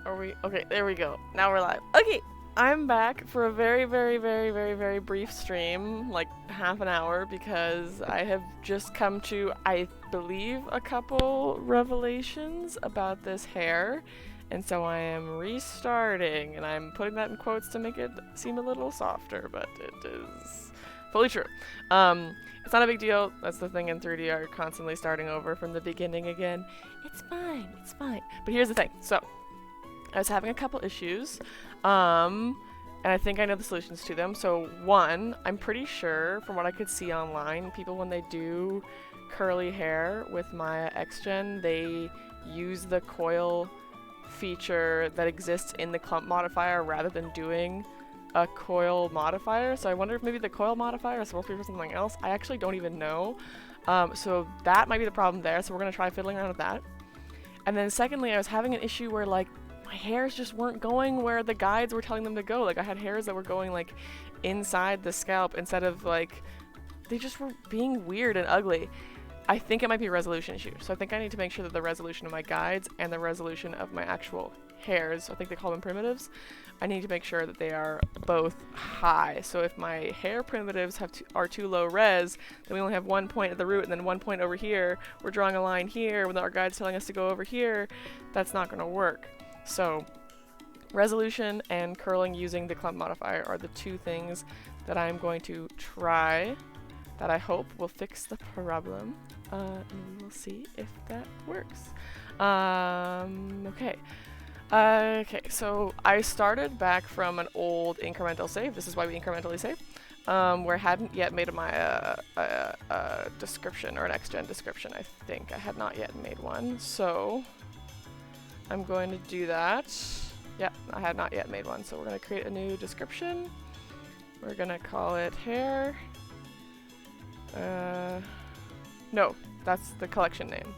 Are we? Okay, there we go. Now we're live. Okay, I'm back for a very, very, very, very, very brief stream, like half an hour, because I have just come to, I believe, a couple revelations about this hair. And so I am restarting, and I'm putting that in quotes to make it seem a little softer, but it is fully true. It's not a big deal. That's the thing in 3D constantly starting over from the beginning again. It's fine, it's fine. But here's the thing. So, I was having a couple issues, and I think I know the solutions to them. So, one, I'm pretty sure from what I could see online, people when they do curly hair with my XGen, they use the coil feature that exists in the clump modifier rather than doing a coil modifier. So I wonder if maybe the coil modifier is supposed to be for something else. I actually don't even know. So that might be the problem there. So we're gonna try fiddling around with that. And then secondly, I was having an issue where like my hairs just weren't going where the guides were telling them to go. Like I had hairs that were going like inside the scalp instead of like, they just were being weird and ugly. I think it might be a resolution issue. So I think I need to make sure that the resolution of my guides and the resolution of my actual hairs, I think they call them primitives, I need to make sure that they are both high. So if my hair primitives are too low res, then we only have 1 point at the root and then 1 point over here. We're drawing a line here when our guide's telling us to go over here. That's not going to work. So resolution and curling using the clump modifier are the two things that I'm going to try that I hope will fix the problem. And we'll see if that works. Okay. Okay, so I started back from an old incremental save. This is why we incrementally save. Where I hadn't yet made my description or an XGen description, I think. I had not yet made one, so I'm going to do that. Yep, I had not yet made one, so we're going to create a new description. We're going to call it hair. No, that's the collection name.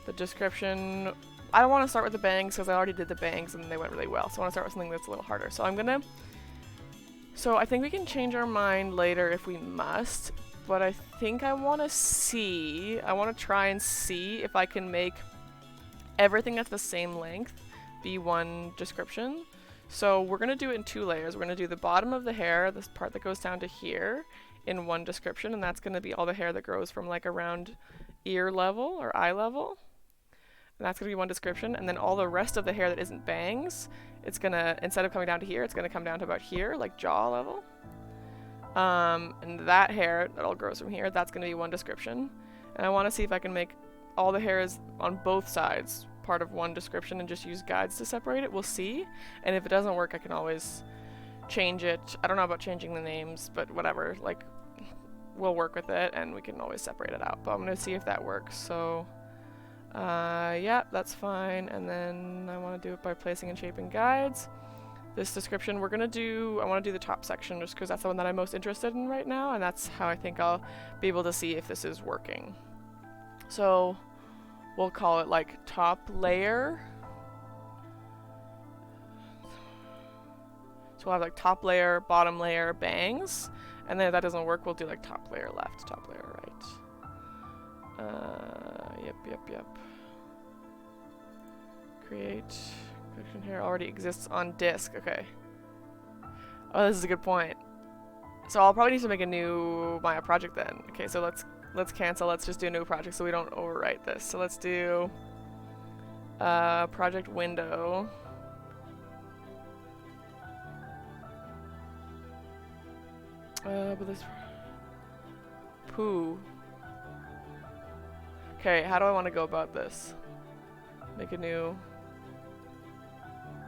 The description, I don't want to start with the bangs because I already did the bangs and they went really well. So I want to start with something that's a little harder. So I think we can change our mind later if we must, but I think I want to try and see if I can make everything that's the same length be one description. So we're going to do it in 2 layers. We're going to do the bottom of the hair, this part that goes down to here, in one description, and that's going to be all the hair that grows from like around ear level or eye level. And that's going to be one description, and then all the rest of the hair that isn't bangs, it's going to, instead of coming down to here, it's going to come down to about here, like jaw level. And that hair that all grows from here, that's going to be one description. And I want to see if I can make all the hairs on both sides part of one description and just use guides to separate it. We'll see. And if it doesn't work, I can always change it. I don't know about changing the names, but whatever, like we'll work with it and we can always separate it out. But I'm gonna see if that works. So yeah, that's fine. And then I want to do it by placing and shaping guides. This description I want to do the top section just because that's the one that I'm most interested in right now, and that's how I think I'll be able to see if this is working. So we'll call it like top layer. So we'll have like top layer, bottom layer, bangs. And then if that doesn't work, we'll do like top layer left, top layer right. Yep. Create. Collection hair already exists on disk. Okay. Oh, this is a good point. So I'll probably need to make a new Maya project then. Okay, so let's cancel. Let's just do a new project so we don't overwrite this. So let's do project window. But this poo. Okay, how do I want to go about this? Make a new.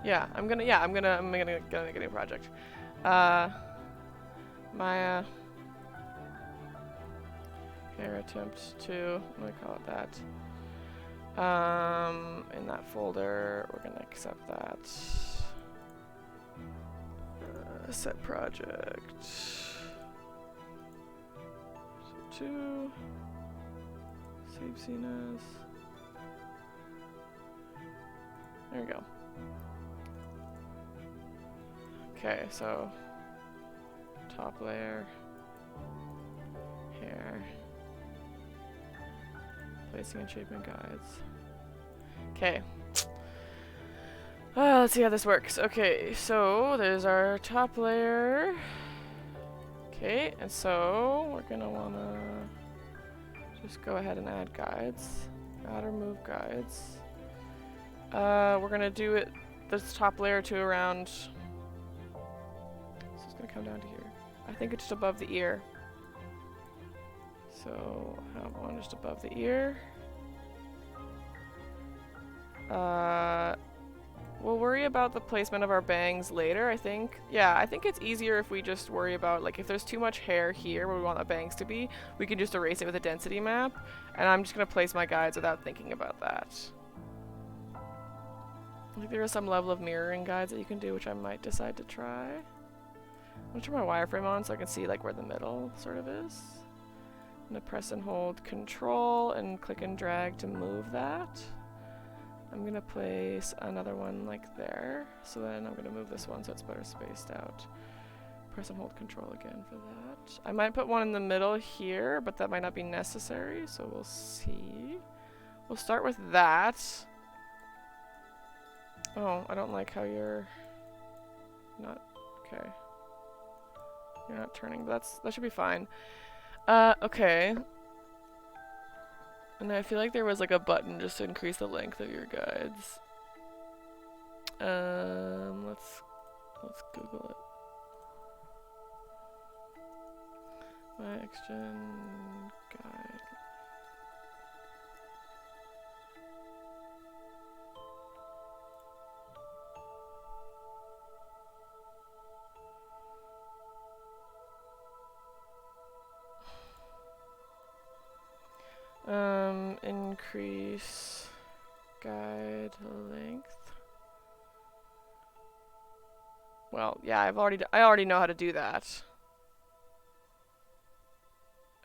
Yeah, I'm gonna make a new project. Maya hair attempt to, I'm gonna call it that. In that folder, we're gonna accept that. Set project. So 2. Save scene as. There we go. Okay, so top layer, hair, placing and shaping guides. Okay. Let's see how this works. Okay, so there's our top layer. Okay, and so we're gonna wanna just go ahead and add guides. Add or move guides. We're gonna do it this top layer to around. So it's gonna come down to here. I think it's just above the ear. So have one just above the ear. We'll worry about the placement of our bangs later, I think. Yeah, I think it's easier if we just worry about, like, if there's too much hair here where we want the bangs to be, we can just erase it with a density map. And I'm just gonna place my guides without thinking about that. I think there is some level of mirroring guides that you can do, which I might decide to try. I'm gonna turn my wireframe on so I can see, like, where the middle sort of is. I'm gonna press and hold Control and click and drag to move that. I'm gonna place another one like there, so then I'm gonna move this one so it's better spaced out. Press and hold Control again for that. I might put one in the middle here, but that might not be necessary, so we'll see. We'll start with that. Oh, I don't like how you're not, okay. You're not turning, but that should be fine. Okay. And I feel like there was like a button just to increase the length of your guides. Let's Google it. My XGen guide. Increase guide length. Well, yeah, I already know how to do that.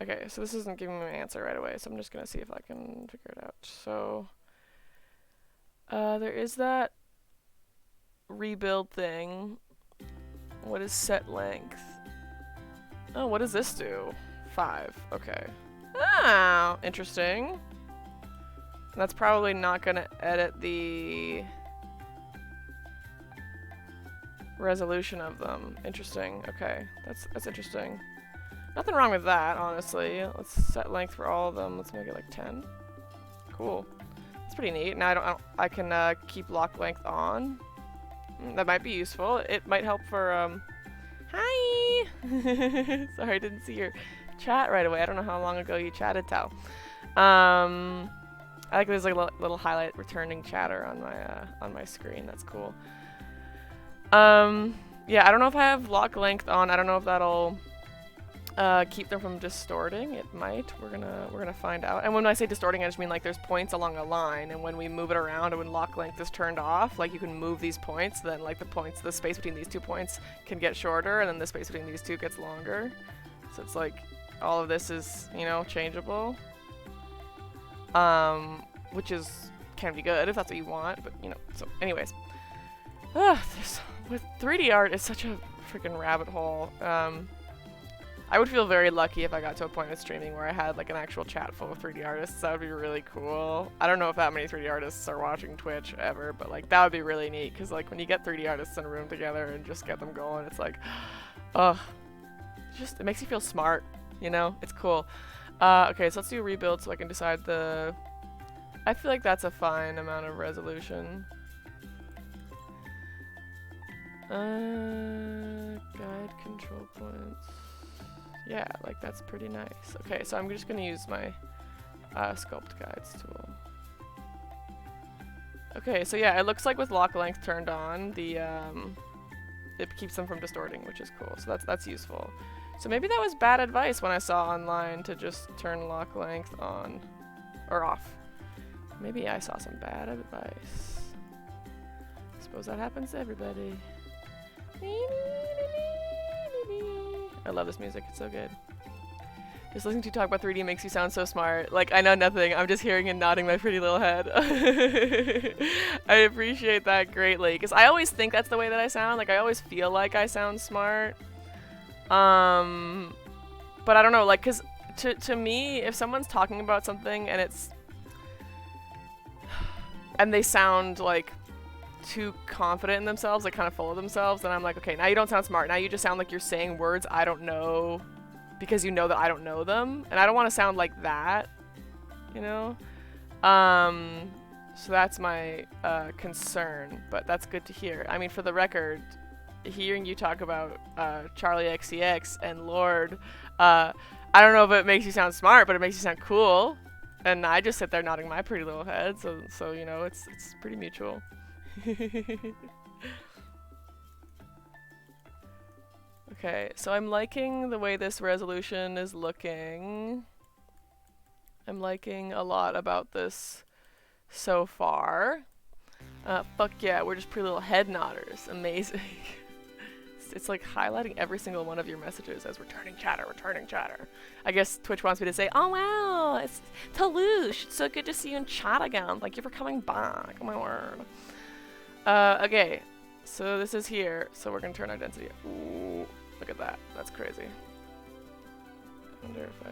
Okay, so this isn't giving me an answer right away, so I'm just gonna see if I can figure it out. So, there is that rebuild thing. What is set length? Oh, what does this do? 5. Okay. Oh, interesting. That's probably not gonna edit the resolution of them. Interesting. Okay, that's interesting. Nothing wrong with that, honestly. Let's set length for all of them. Let's make it like 10. Cool. That's pretty neat. Now I can keep lock length on. That might be useful. It might help for Hi. Sorry, I didn't see your chat right away. I don't know how long ago you chatted, Tao. I like there's like a little highlight returning chatter on my screen. That's cool. Yeah, I don't know if I have lock length on. I don't know if that'll keep them from distorting. It might. We're gonna find out. And when I say distorting, I just mean like there's points along a line, and when we move it around, and when lock length is turned off, like you can move these points. Then like the space between these 2 points can get shorter, and then the space between these 2 gets longer. So it's like all of this is, you know, changeable. Which can be good if that's what you want, but you know. So anyways, with 3D art, it's such a freaking rabbit hole. I would feel very lucky if I got to a point with streaming where I had like an actual chat full of 3D artists. That would be really cool. I don't know if that many 3D artists are watching Twitch ever, but like that would be really neat, because like when you get 3D artists in a room together and just get them going, it's like, it makes you feel smart, you know? It's cool. Okay, so let's do a rebuild so I can decide the... I feel like that's a fine amount of resolution. Guide control points. Yeah, like that's pretty nice. Okay, so I'm just gonna use my sculpt guides tool. Okay, so yeah, it looks like with lock length turned on, the it keeps them from distorting, which is cool. So that's useful. So maybe that was bad advice when I saw online to just turn lock length on or off. Maybe I saw some bad advice. I suppose that happens to everybody. I love this music, it's so good. Just listening to you talk about 3D makes you sound so smart. Like, I know nothing, I'm just hearing and nodding my pretty little head. I appreciate that greatly, because I always think that's the way that I sound. Like, I always feel like I sound smart. But I don't know, like, because to me, if someone's talking about something and they sound, like, too confident in themselves, like kind of full of themselves, then I'm like, okay, now you don't sound smart. Now you just sound like you're saying words I don't know because you know that I don't know them. And I don't want to sound like that, you know? So that's my concern, but that's good to hear. I mean, for the record, hearing you talk about Charlie XCX and Lord, I don't know if it makes you sound smart, but it makes you sound cool. And I just sit there nodding my pretty little head, so you know, it's pretty mutual. Okay, so I'm liking the way this resolution is looking. I'm liking a lot about this so far. Fuck yeah, we're just pretty little head nodders. Amazing. It's like highlighting every single one of your messages as returning chatter, returning chatter. I guess Twitch wants me to say, oh wow, it's Toulouche. It's so good to see you in chat again. Thank you for coming back. Oh my word. Okay, so this is here. So we're gonna turn our density. Ooh, look at that. That's crazy. I wonder if I...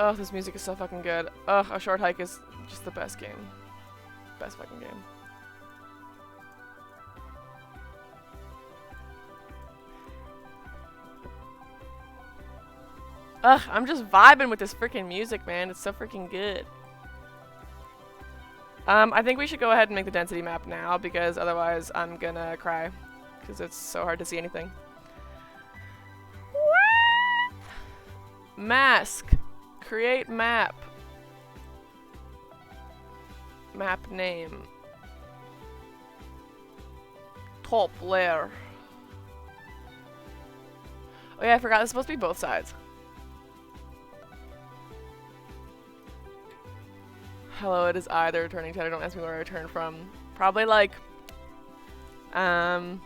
Oh, this music is so fucking good. Ugh, A Short Hike is just the best game. Best fucking game. Ugh, I'm just vibing with this freaking music, man. It's so freaking good. I think we should go ahead and make the density map now, because otherwise I'm gonna cry. Because it's so hard to see anything. What? Mask. Create map. Map name. Top layer. Oh yeah, I forgot. It's supposed to be both sides. Hello, it is I, the returning chatter. Don't ask me where I returned from. Probably like, I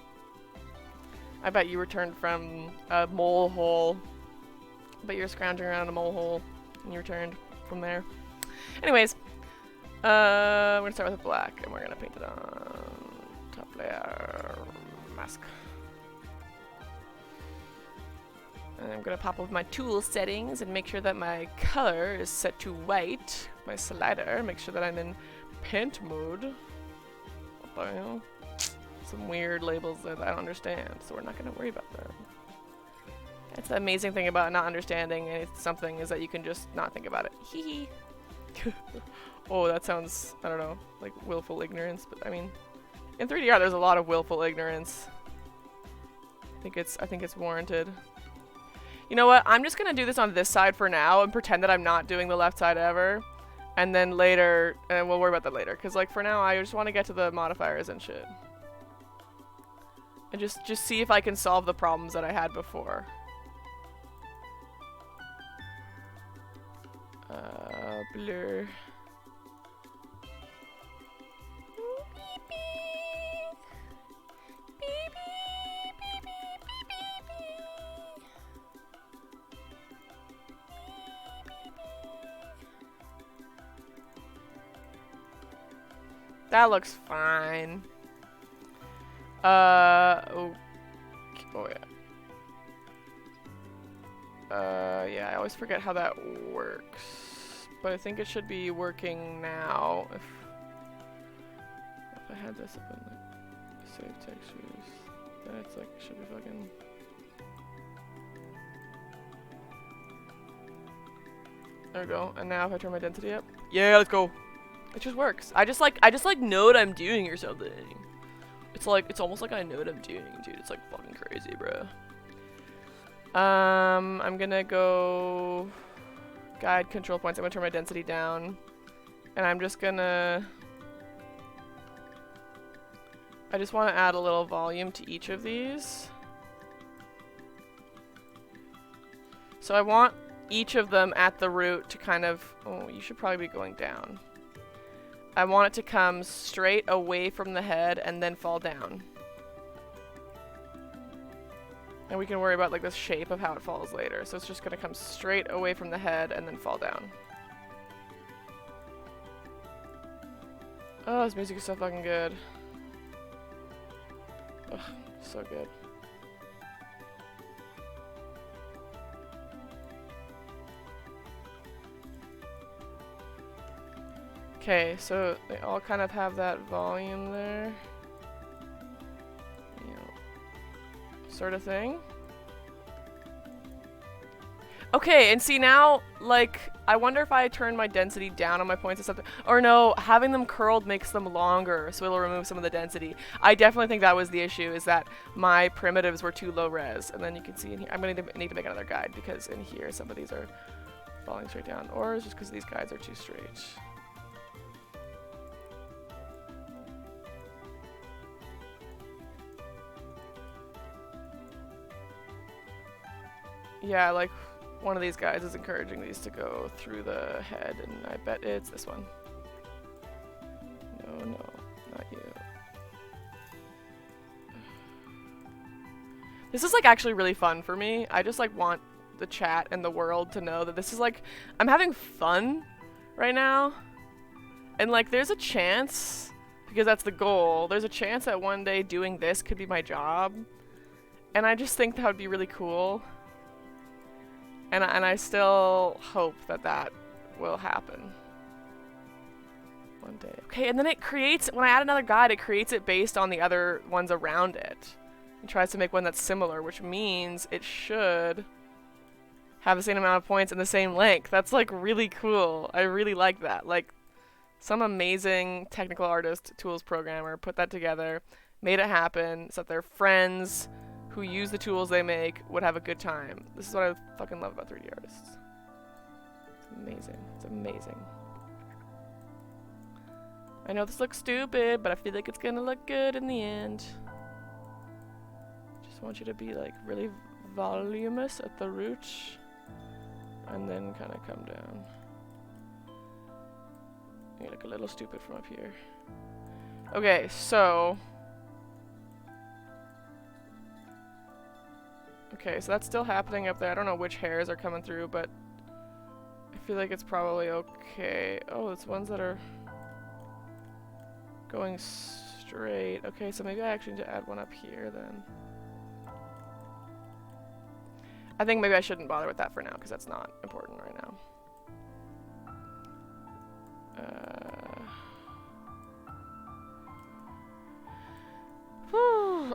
bet you returned from a mole hole. I bet you're scrounging around a mole hole and you returned from there. Anyways, we're gonna start with black and we're gonna paint it on top layer mask. And I'm gonna pop up my tool settings and make sure that my color is set to white. My slider, make sure that I'm in paint mode. What the hell? Some weird labels that I don't understand, so we're not gonna worry about them. That's the amazing thing about not understanding something is that you can just not think about it. Hee hee. Oh, that sounds, I don't know, like willful ignorance, but I mean, in 3D art there's a lot of willful ignorance. I think it's warranted. You know what? I'm just gonna do this on this side for now and pretend that I'm not doing the left side ever. And then later, and we'll worry about that later. Cause like for now, I just want to get to the modifiers and shit. And just see if I can solve the problems that I had before. Blur. That looks fine. Oh yeah. Yeah, I always forget how that works. But I think it should be working now. If I had this up in like save textures, then it's like, it should be fucking... There we go. And now if I turn my density up, yeah, let's go. It just works. I just like know what I'm doing or something. It's like, it's almost like I know what I'm doing, dude. It's like fucking crazy, bro. I'm gonna go guide control points. I'm gonna turn my density down. And I'm just gonna... I just want to add a little volume to each of these. So I want each of them at the root to kind of... Oh, you should probably be going down. I want it to come straight away from the head and then fall down. And we can worry about like the shape of how it falls later. So it's just gonna come straight away from the head and then fall down. Oh, this music is so fucking good. Ugh, so good. Okay, so they all kind of have that volume there. You know, sort of thing. Okay, and see now, like, I wonder if I turn my density down on my points or something. Or no, having them curled makes them longer, so it'll remove some of the density. I definitely think that was the issue, is that my primitives were too low res. And then you can see in here, I'm going to need to make another guide, because in here some of these are falling straight down. Or it's just because these guides are too straight. Yeah, like, one of these guys is encouraging these to go through the head, and I bet it's this one. No, no, not you. This is like actually really fun for me. I just like want the chat and the world to know that this is like, I'm having fun right now. And like there's a chance, because that's the goal, there's a chance that one day doing this could be my job. And I just think that would be really cool. And I still hope that that will happen one day. Okay, and then it creates, when I add another guide, it creates it based on the other ones around it. It tries to make one that's similar, which means it should have the same amount of points and the same length. That's like really cool. I really like that. Like some amazing technical artist, tools programmer put that together, made it happen, so that their friends who use the tools they make would have a good time. This is what I fucking love about 3D artists. It's amazing. It's amazing. I know this looks stupid, but I feel like it's gonna look good in the end. Just want you to be like really voluminous at the root, and then kind of come down. You look a little stupid from up here. Okay, so okay, so that's still happening up there. I don't know which hairs are coming through, but I feel like it's probably okay. Oh, it's ones that are going straight. Okay, so maybe I actually need to add one up here then. I think maybe I shouldn't bother with that for now, because that's not important right now.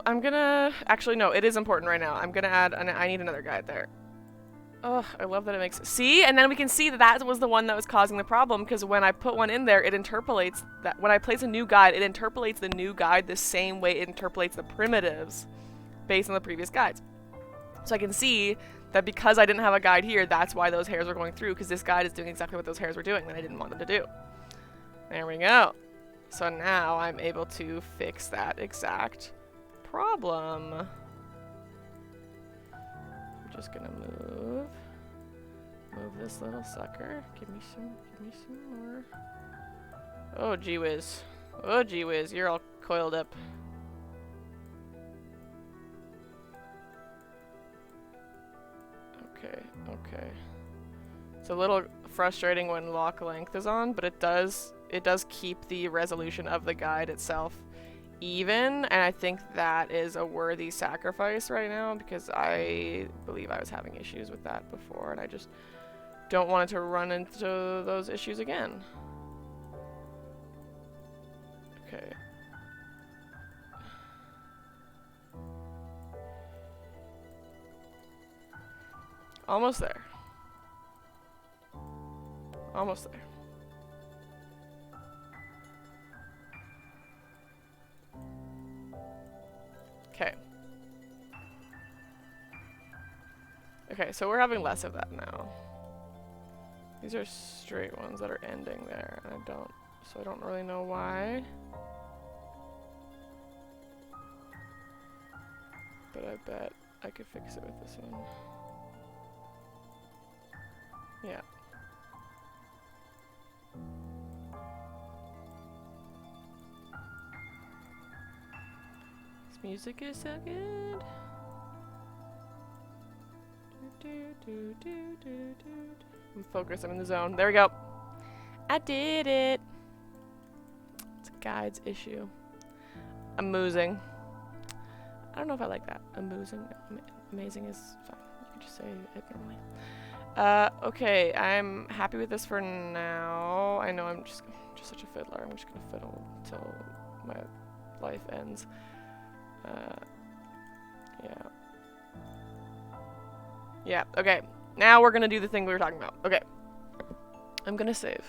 I'm gonna... Actually, no, it is important right now. I'm gonna add... I need another guide there. Ugh, I love that it makes... See? And then we can see that that was the one that was causing the problem, because when I put one in there, it interpolates that... When I place a new guide, it interpolates the new guide the same way it interpolates the primitives based on the previous guides. So I can see that because I didn't have a guide here, that's why those hairs were going through, because this guide is doing exactly what those hairs were doing that I didn't want them to do. There we go. So now I'm able to fix that exact problem. I'm just gonna move this little sucker. Give me some more. Oh gee whiz. Oh gee whiz, you're all coiled up. Okay. It's a little frustrating when lock length is on, but it does keep the resolution of the guide itself even, and I think that is a worthy sacrifice right now, because I believe I was having issues with that before, and I just don't want it to run into those issues again. Okay. Almost there. Almost there. Okay. Okay, so we're having less of that now. These are straight ones that are ending there, and I don't really know why. But I bet I could fix it with this one. Yeah. This music is so good. I'm focused, I'm in the zone. There we go. I did it. It's a guide's issue. Amusing. I don't know if I like that. Amusing. Amazing is fine. You can just say it normally. Okay, I'm happy with this for now. I know I'm just such a fiddler. I'm just gonna fiddle until my life ends. Yeah. Yeah, okay. Now we're gonna do the thing we were talking about. Okay. I'm gonna save.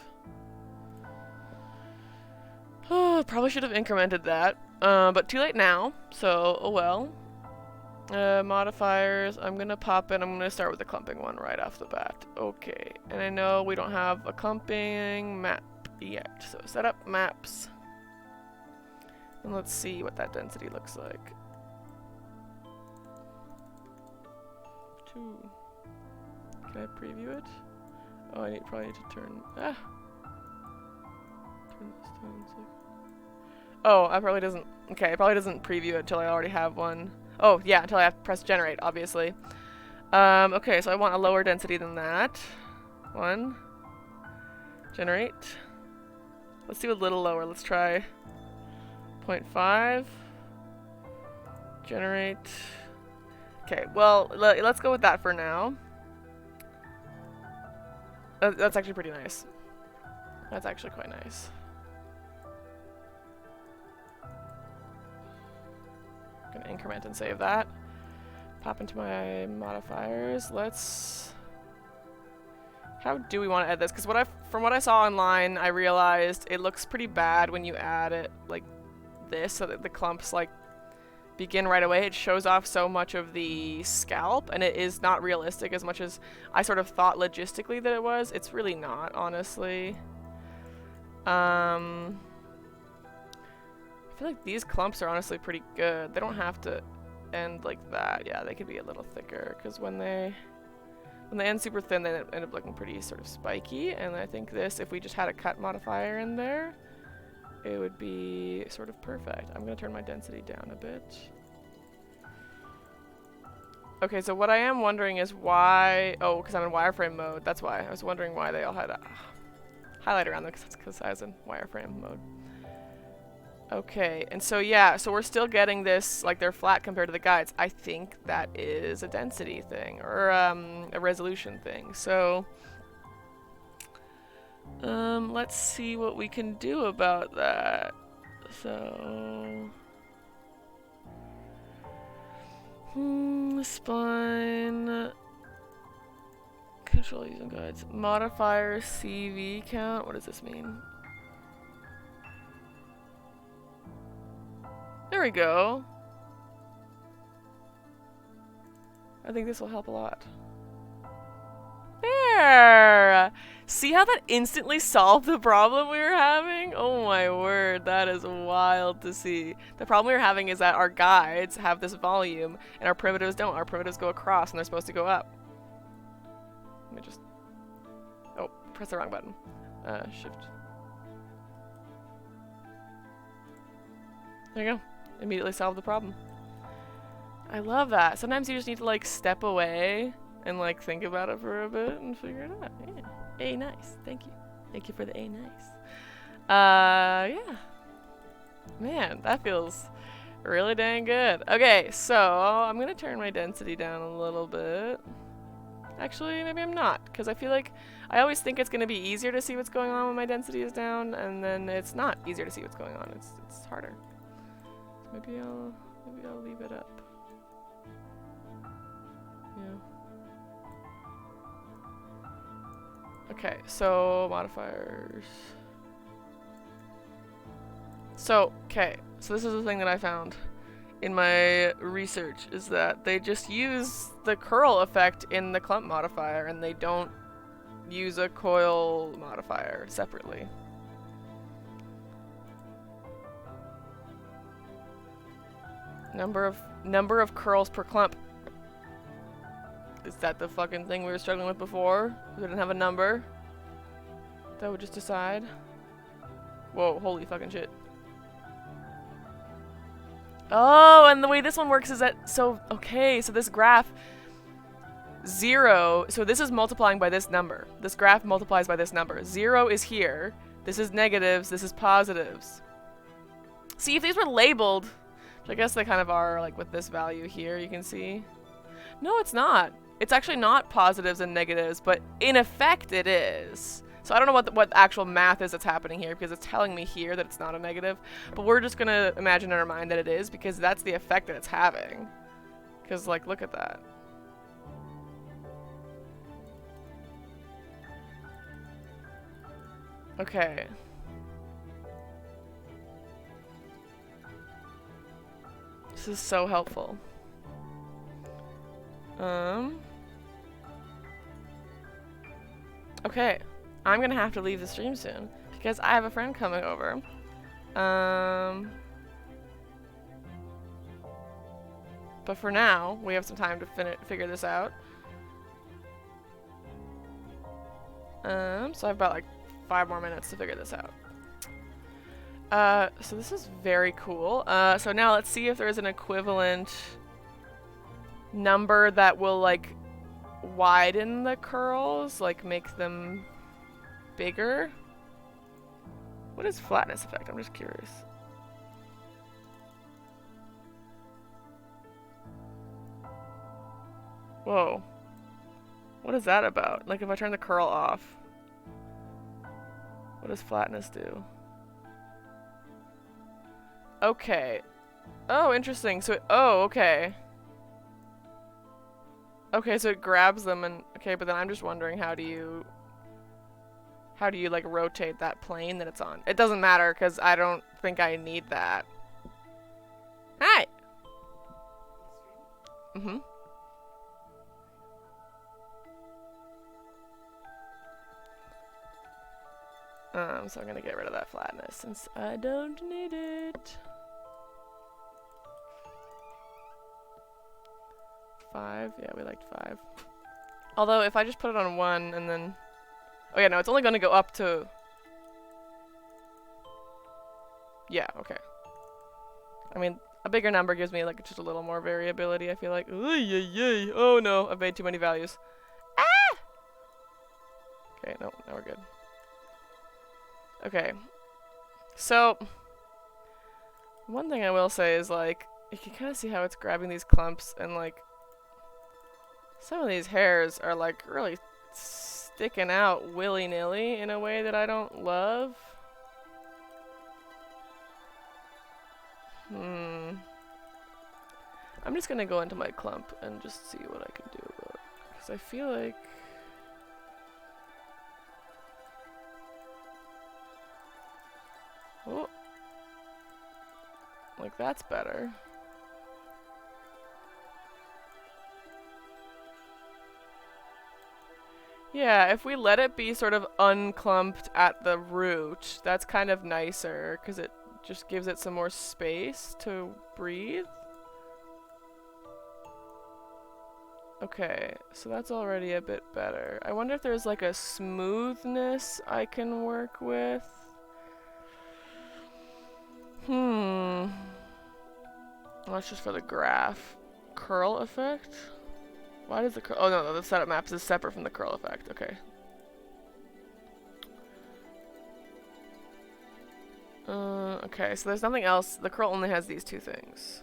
Oh, probably should have incremented that. But too late now, so oh well. Modifiers, I'm gonna pop in, I'm gonna start with the clumping one right off the bat. Okay, and I know we don't have a clumping map yet, so set up maps. And let's see what that density looks like. 2. Can I preview it? Oh, I probably need to turn, turn this down. Oh, I probably doesn't, okay, it probably doesn't preview it until I already have one. Oh, yeah, until I have to press generate, obviously. Okay, so I want a lower density than that. 1. Generate. Let's do a little lower. Let's try 0.5. Generate. Okay, well, let's go with that for now. That's actually pretty nice. That's actually quite nice. Gonna increment and save that. Pop into my modifiers. Let's. How do we want to add this? Because from what I saw online, I realized it looks pretty bad when you add it like this, so that the clumps like begin right away. It shows off so much of the scalp, and it is not realistic as much as I sort of thought logistically that it was. It's really not, honestly. I feel like these clumps are honestly pretty good. They don't have to end like that. Yeah, they could be a little thicker, because when they end super thin, they end up looking pretty sort of spiky. And I think this, if we just had a cut modifier in there, it would be sort of perfect. I'm going to turn my density down a bit. Okay, so what I am wondering is why... Oh, because I'm in wireframe mode. That's why. I was wondering why they all had a highlight around them, because I was in wireframe mode. Okay, and so yeah, so we're still getting this, like they're flat compared to the guides. I think that is a density thing, or a resolution thing. So, let's see what we can do about that. So, spline, control using guides, modifier CV count, what does this mean? There we go. I think this will help a lot. There! See how that instantly solved the problem we were having? Oh my word, that is wild to see. The problem we were having is that our guides have this volume and our primitives don't. Our primitives go across and they're supposed to go up. Let me just... Oh, press the wrong button. Shift. There you go. Immediately solve the problem. I love that. Sometimes you just need to like step away and like think about it for a bit and figure it out. Yeah. A nice. Thank you. Thank you for the A nice. Yeah. Man, that feels really dang good. Okay, so I'm gonna turn my density down a little bit. Actually, maybe I'm not, because I feel like I always think it's gonna be easier to see what's going on when my density is down, and then it's not easier to see what's going on. It's harder. Maybe I'll leave it up. Yeah. Okay, so modifiers. So, okay, so this is the thing that I found in my research, is that they just use the curl effect in the clump modifier and they don't use a coil modifier separately. Number of curls per clump. Is that the fucking thing we were struggling with before? We didn't have a number that would just decide. Whoa, holy fucking shit. Oh, and the way this one works is that, so, okay, so this graph, 0, so this is multiplying by this number. This graph multiplies by this number. 0 is here, this is negatives, this is positives. See, if these were labeled, which I guess they kind of are, like with this value here, you can see. No, it's not. It's actually not positives and negatives, but in effect it is. So I don't know what the actual math is that's happening here, because it's telling me here that it's not a negative, but we're just gonna imagine in our mind that it is, because that's the effect that it's having. Because, like, look at that. Okay. This is so helpful. Okay. I'm gonna have to leave the stream soon because I have a friend coming over. But for now, we have some time to figure this out. So I've about like 5 more minutes to figure this out. So this is very cool. So now let's see if there is an equivalent number that will like widen the curls, like make them bigger. What is flatness effect? I'm just curious. Whoa. What is that about? Like if I turn the curl off, what does flatness do? Okay. Oh, interesting. So, oh, okay. Okay, so it grabs them and, okay, but then I'm just wondering how do you like rotate that plane that it's on? It doesn't matter because I don't think I need that. Hi! Mm-hmm. So I'm gonna get rid of that flatness since I don't need it. 5? Yeah, we liked 5. Although if I just put it on 1 and then... Oh yeah, no, it's only gonna go up to... Yeah, okay. I mean, a bigger number gives me like just a little more variability, I feel like. Oh no, I've made too many values. Ah! Okay, no, now we're good. Okay. So, one thing I will say is like, you can kind of see how it's grabbing these clumps and like, some of these hairs are like really sticking out willy-nilly in a way that I don't love. I'm just gonna go into my clump and just see what I can do about it. Because I feel like... Oh. Like that's better. Yeah, if we let it be sort of unclumped at the root, that's kind of nicer, because it just gives it some more space to breathe. Okay, so that's already a bit better. I wonder if there's like a smoothness I can work with. Well, that's just for the graph. Curl effect? Why does the curl... Oh, no, the setup maps is separate from the curl effect. Okay. Okay, so there's nothing else. The curl only has these 2 things.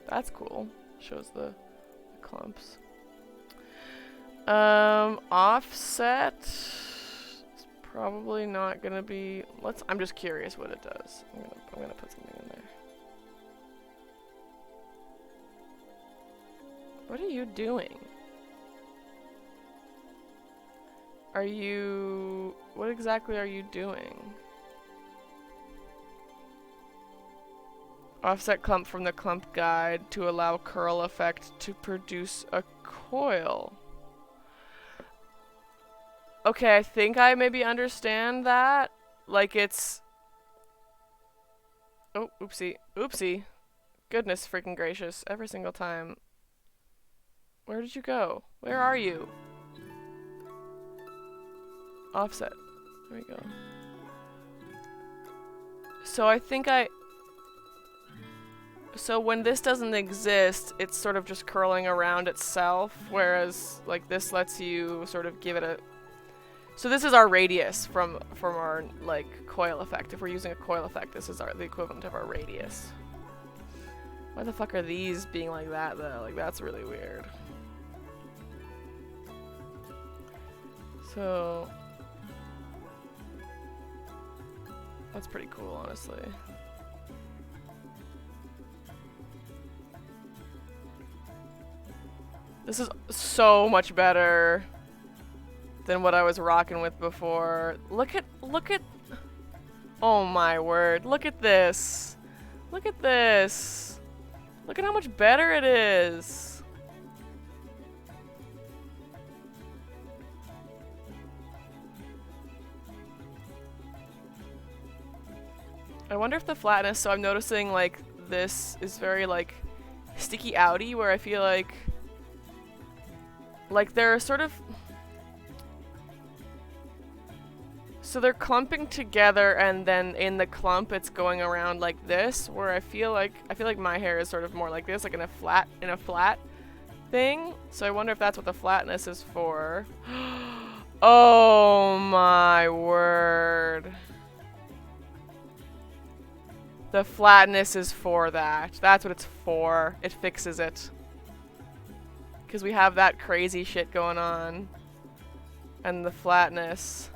That's cool. Shows the clumps. Offset... It's probably not gonna be... I'm just curious what it does. I'm gonna put something in there. What are you doing? What exactly are you doing? Offset clump from the clump guide to allow curl effect to produce a coil. Okay, I think I maybe understand that. Like it's... Oh, oopsie. Oopsie. Goodness freaking gracious. Every single time. Where did you go? Where are you? Offset. There we go. So I think so when this doesn't exist, it's sort of just curling around itself, whereas like this lets you sort of give it a... So this is our radius from our like coil effect. If we're using a coil effect, this is the equivalent of our radius. Why the fuck are these being like that though? Like that's really weird. So that's pretty cool, honestly. This is so much better than what I was rocking with before. Look at, oh my word, look at this. Look at this. Look at how much better it is. I wonder if the flatness, so I'm noticing like this is very like sticky outy, where I feel like they're sort of, so they're clumping together, and then in the clump it's going around like this, where I feel like my hair is sort of more like this, like in a flat thing. So I wonder if that's what the flatness is for. Oh my word. The flatness is for that. That's what it's for. It fixes it. Because we have that crazy shit going on. And the flatness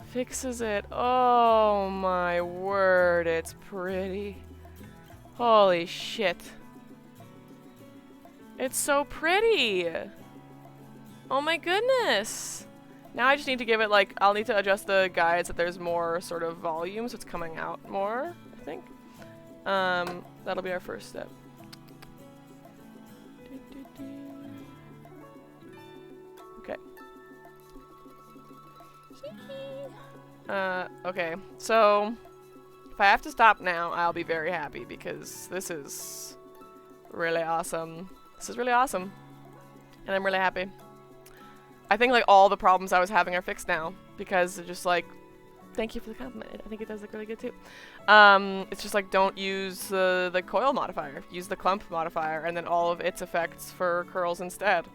fixes it. Oh my word, it's pretty. Holy shit. It's so pretty. Oh my goodness. Now I just need to give it like, I'll need to adjust the guides that there's more sort of volume, so it's coming out more, I think. That'll be our first step. Okay. Okay, so if I have to stop now, I'll be very happy because this is really awesome. This is really awesome. And I'm really happy. I think like all the problems I was having are fixed now because it's just like, thank you for the compliment. I think it does look really good too. It's just like don't use the coil modifier. Use the clump modifier and then all of its effects for curls instead.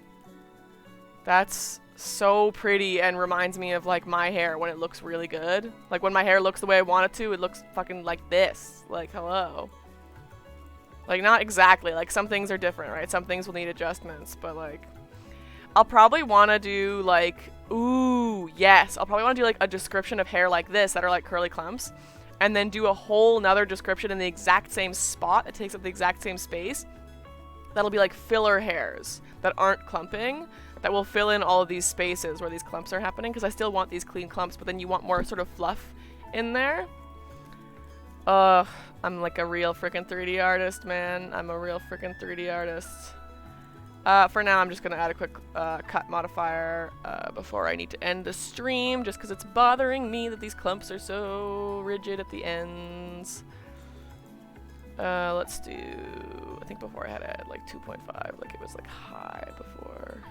That's so pretty and reminds me of like my hair when it looks really good. Like when my hair looks the way I want it to, it looks fucking like this. Like hello. Like not exactly, like some things are different, right? Some things will need adjustments, but like I'll probably want to do like, ooh, yes. I'll probably want to do like a description of hair like this that are like curly clumps. And then do a whole nother description in the exact same spot. It takes up the exact same space. That'll be like filler hairs that aren't clumping. That will fill in all of these spaces where these clumps are happening. Because I still want these clean clumps, but then you want more sort of fluff in there. I'm like a real freaking 3D artist, man. I'm a real freaking 3D artist. For now, I'm just going to add a quick cut modifier before I need to end the stream, just because it's bothering me that these clumps are so rigid at the ends. Let's do, I think before I had it at like 2.5, like it was like high before.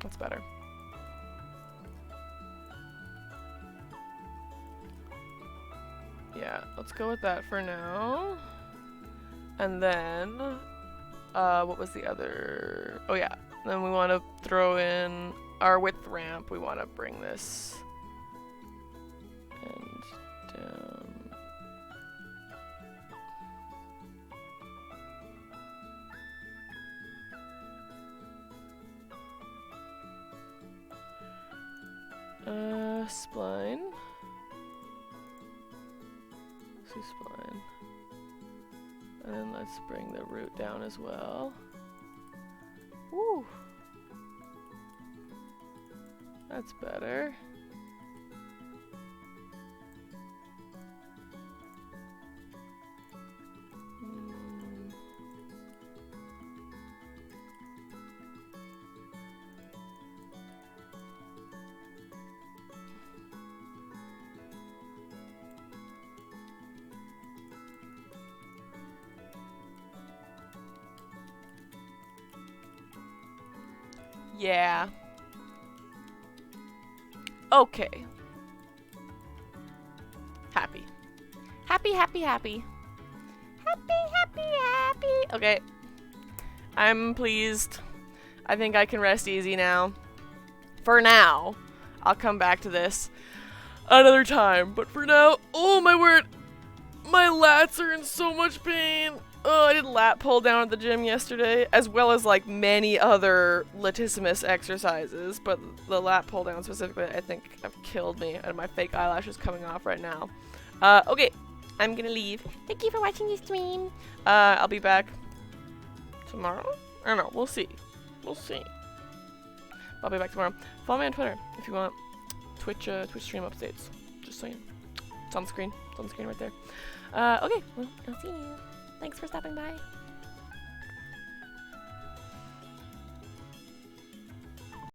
That's better. Yeah, let's go with that for now. And then, what was the other? Oh yeah, then we want to throw in our width ramp. We want to bring this and down. Spline. See spline. And then let's bring the root down as well. Woo! That's better. Yeah. Okay. Happy. Happy, happy, happy. Happy, happy, happy. Okay. I'm pleased. I think I can rest easy now. For now. I'll come back to this. another time. But for now, oh my word, my lats are in so much pain. Oh, I did lat pull down at the gym yesterday, as well as like many other latissimus exercises, but the lat pull down specifically, I think have killed me, and my fake eyelashes coming off right now. Okay, I'm gonna leave. Thank you for watching this stream. I'll be back tomorrow? I don't know, we'll see. We'll see. I'll be back tomorrow. Follow me on Twitter if you want Twitch stream updates. Just saying. It's on the screen. It's on the screen right there. Okay, well, I'll see you. Thanks for stopping by.